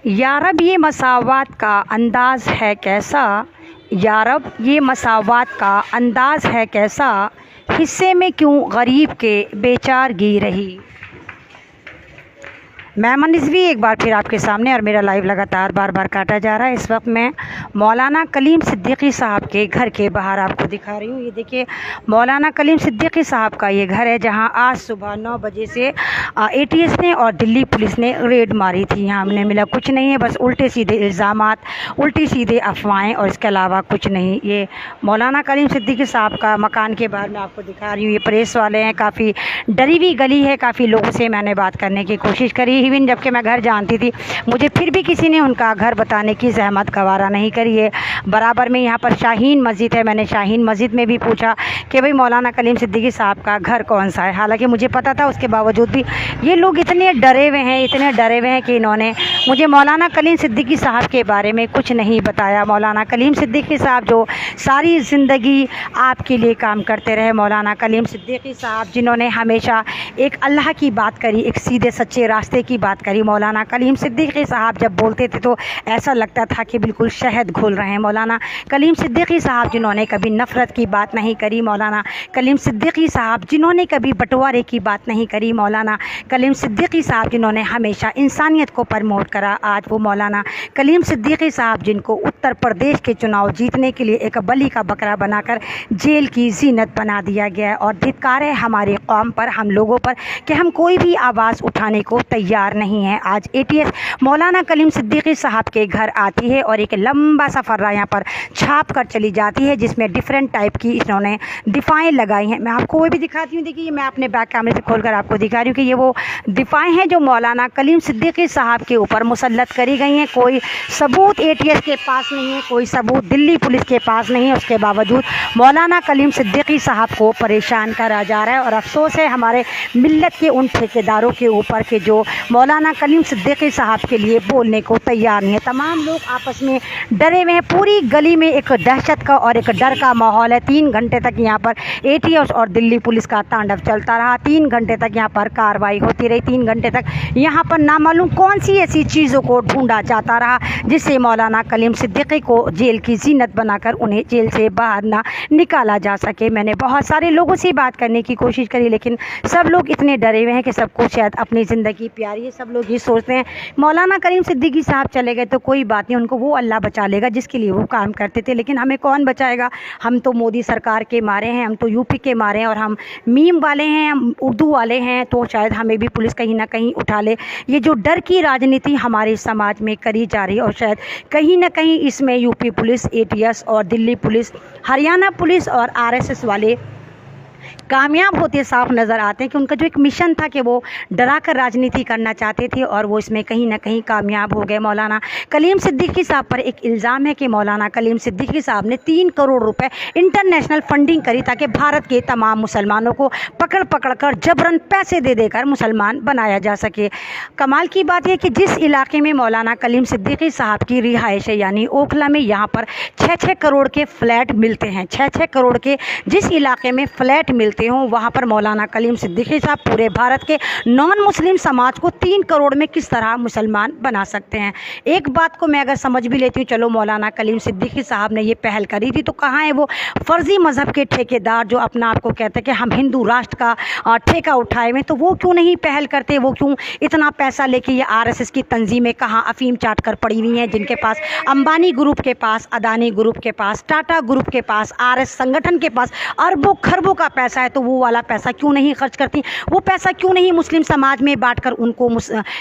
या रब ये मसावात का अंदाज़ है कैसा, या रब ये मसावात का अंदाज़ है कैसा, हिस्से में क्यों गरीब के बेचारगी रही। मैं रिजवी एक बार फिर आपके सामने, और मेरा लाइव लगातार बार बार काटा जा रहा है। इस वक्त मैं मौलाना कलीम सिद्दीकी साहब के घर के बाहर आपको दिखा रही हूँ। ये देखिए मौलाना कलीम सिद्दीकी साहब का ये घर है, जहाँ आज सुबह 9 बजे से ATS ने और दिल्ली पुलिस ने रेड मारी थी। यहाँ हमने मिला कुछ नहीं है, बस उल्टे सीधे इल्ज़ामात, उल्टी सीधे अफवाहें, और इसके अलावा कुछ नहीं। ये मौलाना कलीम सिद्दीकी साहब का मकान के बाहर मैं आपको दिखा रही हूँ। ये प्रेस वाले हैं, काफ़ी डरी हुई गली है। काफ़ी लोगों से मैंने बात करने की कोशिश करी, इवन जबकि मैं घर जानती थी, मुझे फिर भी किसी ने उनका घर बताने की जहमत गवारा नहीं करी है। बराबर में यहाँ पर शाहीन मस्जिद है, मैंने शाहीन मस्जिद में भी पूछा कि भाई मौलाना कलीम सिद्दीकी साहब का घर कौन सा है। हालांकि मुझे पता था, उसके बावजूद भी ये लोग इतने डरे हुए हैं, इतने डरे हुए हैं कि इन्होंने मुझे मौलाना कलीम सिद्दीकी साहब के बारे में कुछ नहीं बताया। मौलाना कलीम सिद्दीकी साहब जो सारी ज़िंदगी आपके लिए काम करते रहे, मौलाना कलीम सिद्दीकी साहब जिन्होंने हमेशा एक अल्लाह की बात करी, एक सीधे सच्चे रास्ते की बात करी। मौलाना कलीम सिद्दीकी साहब जब बोलते थे तो ऐसा लगता था कि बिल्कुल शहद घोल रहे हैं। मौलाना कलीम सिद्दीकी साहब जिन्होंने कभी नफ़रत की बात नहीं करी, मौलाना कलीम सिद्दीकी साहब जिन्होंने कभी बंटवारे की बात नहीं करी, मौलाना कलीम सिद्दीकी साहब जिन्होंने हमेशा इंसानियत को प्रमोट करा। आज वो मौलाना कलीम सिद्दीकी साहब जिनको उत्तर प्रदेश के चुनाव जीतने के लिए एक बलि का बकरा बनाकर जेल की जीनत बना दिया गया है। और धिक्कार है हमारी कौम पर, हम लोगों पर, कि हम कोई भी आवाज़ उठाने को तैयार नहीं है। आज ATS मौलाना कलीम सिद्दीकी साहब के घर आती है और एक लंबा सा फर्रा यहाँ पर छाप कर चली जाती है, जिसमें डिफरेंट टाइप की इन्होंने दिफाएँ लगाई हैं। मैं आपको वो भी दिखाती हूँ। देखिए मैं अपने बैक कैमरे से खोलकर आपको दिखा रही हूँ कि ये वो दिफाएँ हैं जो मौलाना कलीम सिद्दीकी साहब के ऊपर मुसल्लत करी गई हैं। कोई सबूत ATS के पास नहीं है, कोई सबूत दिल्ली पुलिस के पास नहीं है, उसके बावजूद मौलाना कलीम सिद्दीकी साहब को परेशान करा जा रहा है। और अफसोस है हमारे मिल्लत के उन ठेकेदारों के ऊपर के जो मौलाना कलीम सिद्दीकी साहब के लिए बोलने को तैयार नहीं है। तमाम लोग आपस में डरे हुए हैं। पूरी गली में एक दहशत का और एक डर का माहौल है। 3 घंटे तक यहाँ पर ATS और दिल्ली पुलिस का तांडव चलता रहा। 3 घंटे तक यहाँ पर कार्रवाई होती रही। 3 घंटे तक यहाँ पर नामालूम कौन सी ऐसी चीज़ों को ढूंढा जाता रहा जिससे मौलाना कलीम सिद्दीकी को जेल की जीनत बनाकर उन्हें जेल से बाहर ना निकाला जा सके। मैंने बहुत सारे लोगों से बात करने की कोशिश करी, लेकिन सब लोग इतने डरे हुए हैं कि सबको शायद अपनी ज़िंदगी प्यारी है। सब लोग ये सोचते हैं मौलाना कलीम सिद्दीकी साहब चले गए तो कोई बात नहीं, उनको वो अल्लाह बचा लेगा जिसके लिए वो काम करते थे। लेकिन हमें कौन बचाएगा? हम तो मोदी सरकार के मारे हैं, हम तो UP के मारे हैं, और हम मीम वाले हैं, हम उर्दू वाले हैं, तो शायद हमें भी पुलिस कहीं ना कहीं उठा ले। ये जो डर की राजनीति हमारे समाज में करी जा रही है, और शायद कहीं ना कहीं इसमें UP पुलिस, ATS और दिल्ली पुलिस, हरियाणा पुलिस और RSS वाले कामयाब होते साफ नज़र आते हैं कि उनका जो एक मिशन था कि वो डरा कर राजनीति करना चाहते थे, और वो इसमें कहीं ना कहीं कामयाब हो गए। मौलाना कलीम सिद्दीकी साहब पर एक इल्ज़ाम है कि मौलाना कलीम सिद्दीकी साहब ने 3 करोड़ रुपए इंटरनेशनल फंडिंग करी ताकि भारत के तमाम मुसलमानों को पकड़ पकड़ कर जबरन पैसे दे देकर मुसलमान बनाया जा सके। कमाल की बात यह कि जिस इलाके में मौलाना कलीम सिद्दीकी साहब की रिहाइश है, यानी ओखला में, यहाँ पर 6-6 करोड़ के फ्लैट मिलते हैं। 6-6 करोड़ के जिस इलाके में फ्लैट मिलते हों, वहाँ पर मौलाना कलीम सिद्दीकी साहब पूरे भारत के नॉन मुस्लिम समाज को 3 करोड़ में किस तरह मुसलमान बना सकते हैं। एक बात को मैं अगर समझ भी लेती हूँ, चलो मौलाना कलीम सिद्दीकी साहब ने ये पहल करी थी, तो कहाँ है वो फर्जी मज़हब के ठेकेदार जो अपना आपको कहते हैं कि हम हिंदू राष्ट्र का ठेका उठाए हुए, तो वो क्यों नहीं पहल करते? वो क्यों इतना पैसा लेके ये RSS की तंजीमें कहाँ अफीम चाट कर पड़ी हुई हैं, जिनके पास अंबानी ग्रुप के पास, अदानी ग्रुप के पास, टाटा ग्रुप के पास, RS संगठन के पास अरबों खरबों का पैसा है, तो वो वाला पैसा क्यों नहीं खर्च करती? वो पैसा क्यों नहीं मुस्लिम समाज में बांटकर उनको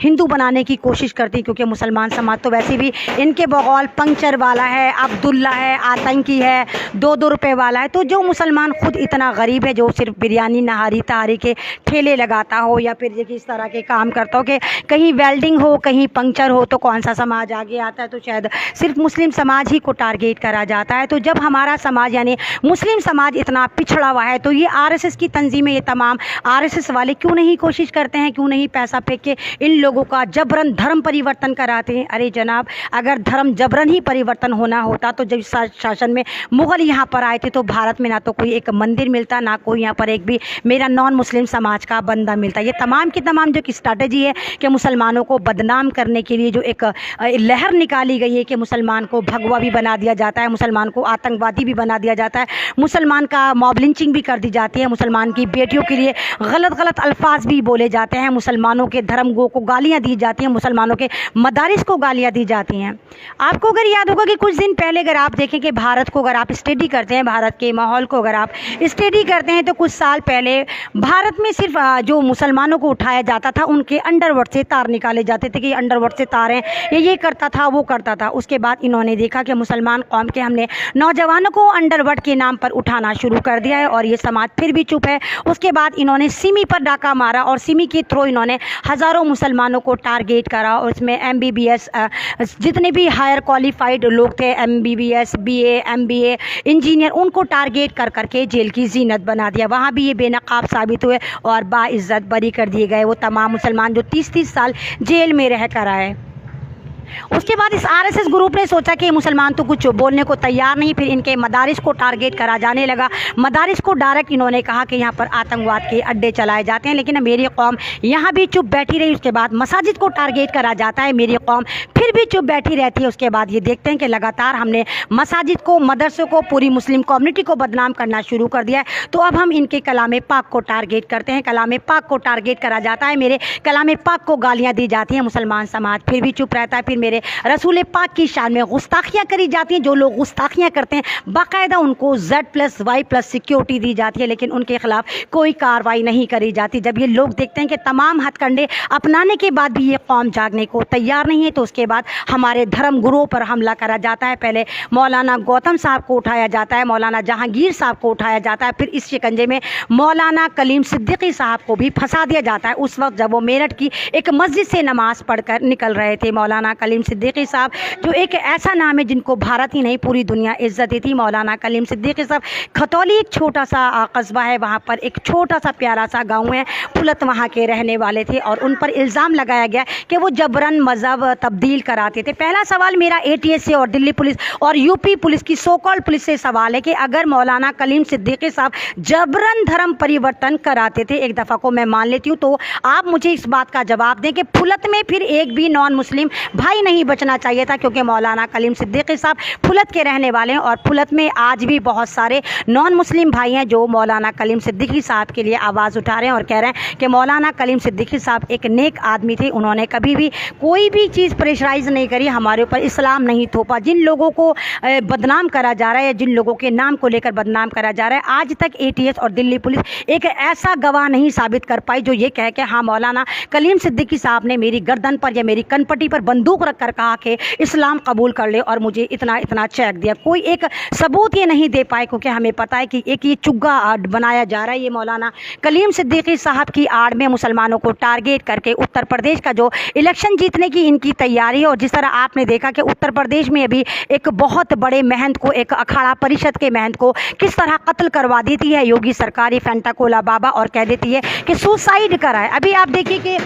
हिंदू बनाने की कोशिश करती? क्योंकि मुसलमान समाज तो वैसे भी इनके बगौल पंक्चर वाला है, अब्दुल्ला है, आतंकी है, 2-2 रुपए वाला है। तो जो मुसलमान खुद इतना गरीब है, जो सिर्फ बिरयानी नहारी तहारी के ठेले लगाता हो, या फिर इस तरह के काम करता हो कि कहीं वेल्डिंग हो, कहीं पंक्चर हो, तो कौन सा समाज आगे आता है? तो शायद सिर्फ मुस्लिम समाज ही को टारगेट करा जाता है। तो जब हमारा समाज यानी मुस्लिम समाज इतना पिछड़ा हुआ है, तो ये आरएसएस की तंजीमें, ये तमाम आरएसएस वाले क्यों नहीं कोशिश करते हैं, क्यों नहीं पैसा फेंक के इन लोगों का जबरन धर्म परिवर्तन कराते हैं? अरे जनाब, अगर धर्म जबरन ही परिवर्तन होना होता तो जब शासन में मुग़ल यहाँ पर आए थे तो भारत में ना तो कोई एक मंदिर मिलता, ना कोई यहाँ पर एक भी मेरा नॉन मुस्लिम समाज का बंदा मिलता। ये तमाम की तमाम जो स्ट्रैटेजी है कि मुसलमानों को बदनाम करने के लिए जो एक लहर निकाली गई है कि मुसलमान को भगवा भी बना दिया जाता है, मुसलमान को आतंकवादी भी बना दिया जाता है, मुसलमान का मॉब लिंचिंग भी कर दी जाती है, मुसलमान की बेटियों के लिए गलत गलत अल्फाज भी बोले जाते हैं, मुसलमानों के धर्मगो को गालियाँ दी जाती हैं, मुसलमानों के मदारिस को गालियाँ दी जाती हैं। आपको अगर याद होगा कि कुछ दिन पहले अगर आप देखें कि भारत को अगर आप स्टडी करते हैं, भारत के माहौल को अगर आप स्टडी करते हैं तो कुछ साल पहले भारत में सिर्फ जो मुसलमानों को उठाया जाता था उनके अंडरवर्ल्ड से तार निकाले जाते थे कि अंडरवर्ल्ड से तार हैं, ये करता था, वो करता था। उसके बाद इन्होंने देखा कि मुसलमान कौम के हमने नौजवानों को अंडरवर्ल्ड के नाम पर उठाना शुरू कर दिया है और ये समाज फिर भी चुप है। उसके बाद इन्होंने सिमी पर डाका मारा और सिमी के थ्रू इन्होंने हज़ारों मुसलमानों को टारगेट करा और उसमें MBBS जितने भी हायर क्वालिफाइड लोग थे, MBBS, BA, MBA, इंजीनियर, उनको टारगेट कर करके जेल की जीनत बना दिया। वहाँ भी ये बेनकाब साबित हुए और बाइज्जत बरी कर दिए गए वो तमाम मुसलमान जो 30-30 साल जेल में रह कर आए। उसके बाद इस आरएसएस ग्रुप ने सोचा कि मुसलमान तो कुछ बोलने को तैयार नहीं, फिर इनके मदारिस को टारगेट करा जाने लगा। मदारिस को डायरेक्ट इन्होंने कहा कि यहाँ पर आतंकवाद के अड्डे चलाए जाते हैं, लेकिन मेरी कौम यहाँ भी चुप बैठी रही। उसके बाद मसाजिद को टारगेट करा जाता है, मेरी कौम फिर भी चुप बैठी रहती है। उसके बाद ये देखते हैं कि लगातार हमने मसाजिद को, मदरसों को, पूरी मुस्लिम कम्युनिटी को बदनाम करना शुरू कर दिया है, तो अब हम इनके कलाम पाक को टारगेट करते हैं। कलाम पाक को टारगेट करा जाता है, मेरे कलाम पाक को गालियाँ दी जाती हैं, मुसलमान समाज फिर भी चुप रहता है। फिर मेरे रसूल पाक की शान में गुस्ताखियाँ करी जाती हैं। जो लोग गुस्ताखियाँ करते हैं बाकायदा उनको Z+Y+ सिक्योरिटी दी जाती है, लेकिन उनके खिलाफ कोई कार्रवाई नहीं करी जाती। जब ये लोग देखते हैं कि तमाम हथकंडे अपनाने के बाद भी ये कौम जागने को तैयार नहीं है, तो उसके बाद हमारे धर्म गुरुओं पर हमला करा जाता है। पहले मौलाना गौतम साहब को उठाया जाता है, मौलाना जहांगीर साहब को उठाया जाता है, फिर इस शिकंजे में मौलाना कलीम सिद्दीकी साहब को भी फंसा दिया जाता है। उस वक्त जब वो मेरठ की एक मस्जिद से नमाज पढ़कर निकल रहे थे, मौलाना कलीम सिद्दीकी साहब जो एक ऐसा नाम है जिनको भारत ही नहीं पूरी दुनिया इज्जत देती। मौलाना कलीम सिद्दीकी साहब खतौली एक छोटा सा कस्बा है, वहाँ पर एक छोटा सा प्यारा सा गांव है, फुलत वहाँ के रहने वाले थे और उन पर इल्ज़ाम लगाया गया कि वो जबरन मज़हब तब्दील कराते थे। पहला सवाल मेरा ATS से और दिल्ली पुलिस और UP पुलिस की सो कॉल्ड पुलिस से सवाल है कि अगर मौलाना कलीम सिद्दीकी साहब जबरन धर्म परिवर्तन कराते थे, एक दफ़ा को मैं मान लेती हूँ, तो आप मुझे इस बात का जवाब दें कि फुलत में फिर एक भी नॉन मुस्लिम भाई नहीं बचना चाहिए था, क्योंकि मौलाना कलीम सिद्दीकी साहब फुलत के रहने वाले हैं और फुलत में आज भी बहुत सारे नॉन मुस्लिम भाई हैं जो मौलाना कलीम सिद्दीकी साहब के लिए आवाज़ उठा रहे हैं और कह रहे हैं कि मौलाना कलीम सिद्दीकी साहब एक नेक आदमी थे, उन्होंने कभी भी कोई भी चीज़ प्रेशराइज नहीं करी, हमारे ऊपर इस्लाम नहीं थोपा। जिन लोगों को बदनाम करा जा रहा है, जिन लोगों के नाम को लेकर बदनाम करा जा रहा है, आज तक ATS और दिल्ली पुलिस एक ऐसा गवाह नहीं साबित कर पाई जो ये कहे कि हाँ मौलाना कलीम सिद्दीकी साहब ने मेरी गर्दन पर या मेरी कनपट्टी पर बंदूक रख कर कहा कि इस्लाम कबूल कर ले और मुझे इतना इतना चेक दिया। कोई एक सबूत ये नहीं दे पाए, क्योंकि हमें पता है कि एक ये चुग्गा बनाया जा रहा है। ये मौलाना कलीम सिद्दीकी साहब की आड़ में मुसलमानों को टारगेट करके उत्तर प्रदेश का जो इलेक्शन जीतने की इनकी तैयारी है, और जिस तरह आपने देखा कि उत्तर प्रदेश में अभी एक बहुत बड़े महंत को, एक अखाड़ा परिषद के महंत को किस तरह कत्ल करवा देती है योगी सरकार, ये फेंटाकोला बाबा, और कह देती है कि सुसाइड कराए। अभी आप देखिए कि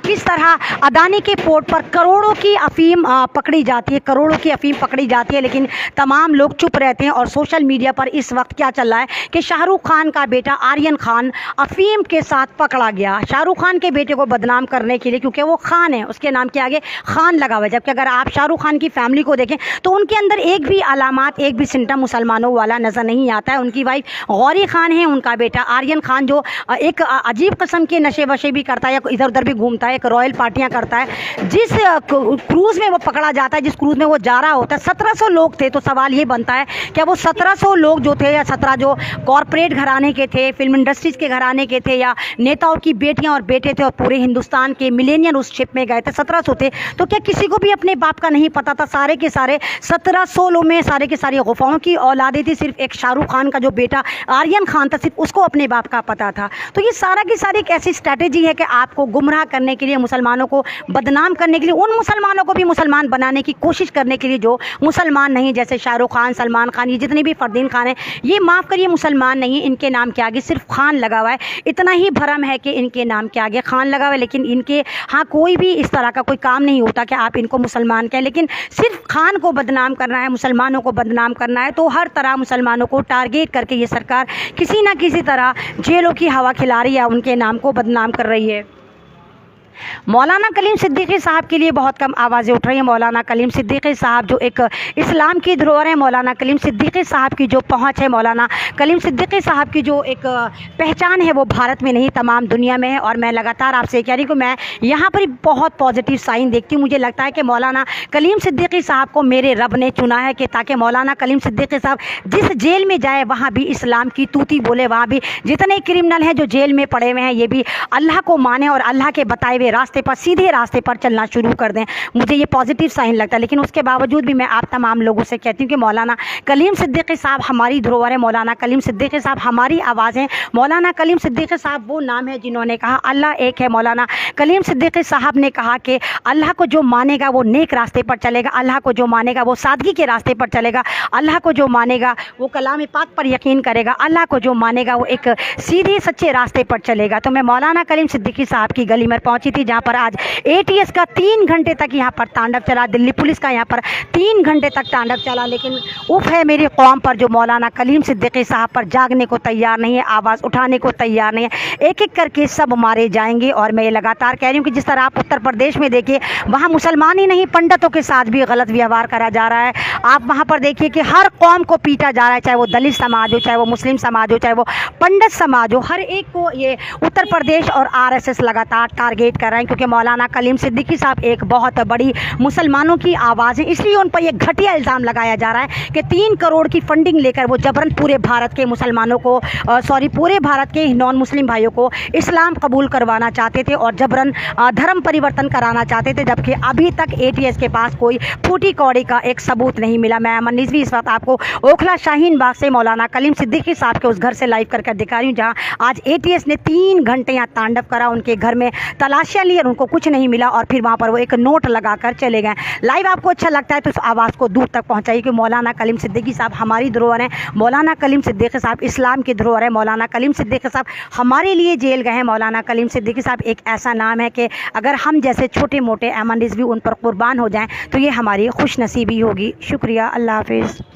किस तरह अदानी के पोर्ट पर करोड़ों की अफीम पकड़ी जाती है, करोड़ों की अफीम पकड़ी जाती है, लेकिन तमाम लोग चुप रहते हैं। और सोशल मीडिया पर इस वक्त क्या चल रहा है कि शाहरुख खान का बेटा आर्यन खान अफीम के साथ पकड़ा गया, शाहरुख खान के बेटे को बदनाम करने के लिए, क्योंकि वो खान है, उसके नाम के आगे खान लगा हुआ है। जबकि अगर आप शाहरुख खान की फैमिली को देखें तो उनके अंदर एक भी अलामात, एक भी सिम्टम मुसलमानों वाला नज़र नहीं आता है। उनकी वाइफ गौरी खान है, उनका बेटा आर्यन खान जो एक अजीब किस्म के नशे वशे भी करता है, या इधर उधर भी घूमता है, एक रॉयल पार्टियां करता है। जिस क्रूज़ में वो पकड़ा जाता है, जिस क्रूज़ में वो जा रहा होता है, 1700 लोग थे। तो सवाल ये बनता है क्या वो 1700 लोग जो थे, या 17 जो कॉरपोरेट घराने के थे, फिल्म इंडस्ट्रीज़ के घराने के थे, या नेताओं की बेटियां और बेटे थे, और पूरे हिंदुस्तान के मिलेनियर उस शिप में गए थे, 1700 थे, तो क्या किसी को भी अपने बाप का नहीं पता था? सारे के सारे 1700 लोग में सारे के सारे गुफाओं की औलादे थी, सिर्फ एक शाहरुख खान का जो बेटा आर्यन खान था, सिर्फ उसको अपने बाप का पता था। तो ये सारा की सारी एक ऐसी स्ट्रैटेजी है कि आपको गुमराह करने के लिए, मुसलमानों को बदनाम करने के लिए, उन मुसलमानों को भी मुसलमान बनाने की कोशिश करने के लिए जो मुसलमान नहीं, जैसे शाहरुख खान, सलमान खान, ये जितने भी फरदीन खान हैं, ये माफ़ करिए मुसलमान नहीं है, इनके नाम के आगे सिर्फ खान लगा हुआ है। इतना ही भरम है कि इनके नाम के आगे खान लगा हुआ है, लेकिन इनके हाँ कोई भी इस तरह का कोई काम नहीं होता कि आप इनको मुसलमान कहें, लेकिन सिर्फ खान को बदनाम करना है, मुसलमानों को बदनाम करना है। तो हर तरह मुसलमानों को टारगेट करके ये सरकार किसी ना किसी तरह जेलों की हवा खिला रही है, उनके नाम को बदनाम कर रही है। मौलाना कलीम सिद्दीकी साहब के लिए बहुत कम आवाज़ें उठ रही हैं। मौलाना कलीम सिद्दीकी साहब जो एक इस्लाम की धरोहर है, मौलाना कलीम सिद्दीकी साहब की जो पहुंच है, मौलाना कलीम सिद्दीकी साहब की जो एक पहचान है, वो भारत में नहीं तमाम दुनिया में है। और मैं लगातार आपसे कह रही हूँ कि मैं यहाँ पर बहुत पॉजिटिव साइन देखती हूँ। मुझे लगता है कि मौलाना कलीम सिद्दीकी साहब को मेरे रब ने चुना है कि ताकि मौलाना कलीम सिद्दीकी साहब जिस जेल में जाए वहाँ भी इस्लाम की तूती बोले, वहाँ भी जितने क्रिमिनल हैं जो जेल में पड़े हुए हैं ये भी अल्लाह को माने और अल्लाह के बताए हुए रास्ते पर, सीधे रास्ते पर चलना शुरू कर दें। मुझे ये पॉजिटिव साइन लगता है। लेकिन उसके बावजूद भी मैं आप तमाम लोगों से कहती हूँ कि मौलाना कलीम सिद्दीकी साहब हमारी धरोहर है, मौलाना कलीम सिद्दीकी साहब हमारी आवाज़ हैं। मौलाना कलीम सिद्दीकी साहब वो नाम है जिन्होंने कहा अल्लाह एक है। मौलाना कलीम सिद्दीकी साहब ने कहा कि अल्लाह को जो मानेगा वो नेक रास्ते पर चलेगा, अल्लाह को जो मानेगा वो सादगी के रास्ते पर चलेगा, अल्लाह को जो मानेगा वो कलाम पाक पर यकीन करेगा, अल्लाह को जो मानेगा वो एक सीधे सच्चे रास्ते पर चलेगा। तो मैं मौलाना कलीम सिद्दीकी साहब की गली में पहुंची थी, जहां पर आज ATS का 3 घंटे तक यहाँ पर तांडव चला, दिल्ली पुलिस का यहाँ पर 3 घंटे तक तांडव चला। लेकिन उफ है मेरी कौम पर जो मौलाना कलीम सिद्दीकी साहब पर जागने को तैयार नहीं है, आवाज़ उठाने को तैयार नहीं है। एक एक करके सब मारे जाएंगे। और मैं ये लगातार कह रही हूँ कि जिस तरह आप उत्तर प्रदेश में देखिए, वहाँ मुसलमान ही नहीं पंडितों के साथ भी गलत व्यवहार करा जा रहा है। आप वहाँ पर देखिए कि हर कौम को पीटा जा रहा है, चाहे वो दलित समाज हो, चाहे वो मुस्लिम समाज हो, चाहे वो पंडित समाज हो, हर एक को ये उत्तर प्रदेश और RSS लगातार टारगेट कर रहे हैं। क्योंकि मौलाना कलीम सिद्दीकी साहब एक बहुत बड़ी मुसलमानों की आवाज़ है, इसलिए उन पर यह घटिया इल्ज़ाम लगाया जा रहा है कि 3 करोड़ की फंडिंग लेकर वो जबरन पूरे भारत के मुसलमानों को पूरे भारत के नॉन मुस्लिम भाइयों को इस्लाम कबूल करवाना चाहते थे और जबरन धर्म परिवर्तन कराना चाहते थे। जबकि अभी तक ATS के पास कोई फूटी कौड़ी का एक सबूत नहीं मिला। मैं अमन रिजवी इस वक्त आपको ओखला शाहीन बाग से मौलाना कलीम सिद्दीकी साहब के उस घर से लाइव करके दिखा रही हूँ, जहाँ आज ATS ने 3 घंटे यहाँ तांडव करा, उनके घर में तलाशियाँ ली और उनको कुछ नहीं मिला और फिर वहाँ पर वो एक नोट लगाकर चले गए। लाइव आपको अच्छा लगता है तो इस आवाज़ को दूर तक पहुँचाइए कि मौलाना कलीम सिद्दीकी साहब हमारी धरोहर हैं, मौलाना कलीम सिद्दीकी साहब इस्लाम की धरोहर है, मौलाना कलीम सिद्दीकी साहब हमारे लिए जेल गए हैं। मौलाना कलीम सिद्दीकी साहब एक ऐसा नाम है कि अगर हम जैसे छोटे मोटे अमन रिजवी उन पर कुर्बान हो जाएं तो ये हमारी खुशनसीबी होगी। शुक्रिया, अल्लाह हाफिज़।